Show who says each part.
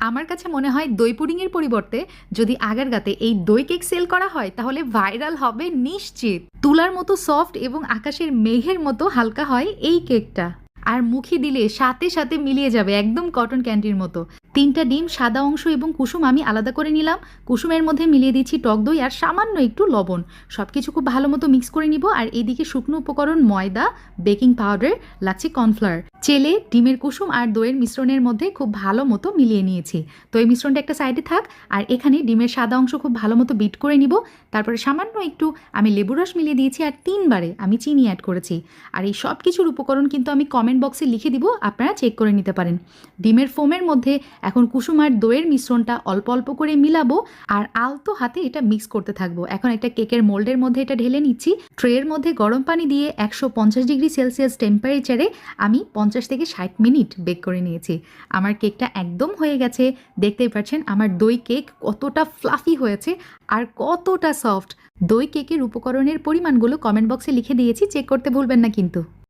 Speaker 1: আমার কাছে মনে হয় দই পুডিংয়ের পরিবর্তে যদি আগারগাঁতে এই দই কেক সেল করা হয় তাহলে ভাইরাল হবে নিশ্চিত। তুলার মতো সফট এবং আকাশের মেঘের মতো হালকা হয় এই কেকটা, আর মুখে দিলে সাথে সাথে মিলিয়ে যাবে একদম কটন ক্যান্ডির মতো। 3টা ডিম, সাদা অংশ এবং কুসুম আমি আলাদা করে নিলাম। কুসুমের মধ্যে মিলিয়ে দিচ্ছি টক দই আর সামান্য একটু লবণ। সব কিছু খুব ভালো মতো মিক্স করে নিব। আর এদিকে শুকনো উপকরণ ময়দা, বেকিং পাউডার, লাগছে কর্নফ্লাওয়ার, চেলে ডিমের কুসুম আর দইয়ের মিশ্রণের মধ্যে খুব ভালো মতো মিলিয়ে নিয়েছি। তো এই মিশ্রণটা একটা সাইডে থাক, আর এখানে ডিমের সাদা অংশ খুব ভালো মতো বিট করে নিব। তারপরে সামান্য একটু আমি লেবু রস মিলিয়ে দিয়েছি আর 3বারে আমি চিনি অ্যাড করেছি। আর এই সব কিছুর উপকরণ কিন্তু আমি কমেন্ট বক্সে লিখে দিব, আপনারা চেক করে নিতে পারেন। ডিমের ফোমের মধ্যে এখন কুসুম আর দইয়ের মিশ্রণটা অল্প অল্প করে মিলাবো আর আলতো হাতে এটা মিক্স করতে থাকবো। এখন একটা কেকের মোল্ডের মধ্যে এটা ঢেলে নিচ্ছি। ট্রের মধ্যে গরম পানি দিয়ে 150 ডিগ্রি সেলসিয়াস টেম্পারেচারে আমি 50 থেকে 60 মিনিট বেক করে নিয়েছি। আমার কেকটা একদম হয়ে গেছে। দেখতেই পাচ্ছেন আমার দই কেক কতটা ফ্লাফি হয়েছে আর কতটা সফট। দই কেকের উপকরণের পরিমাণগুলো কমেন্ট বক্সে লিখে দিয়েছি, চেক করতে ভুলবেন না কিন্তু।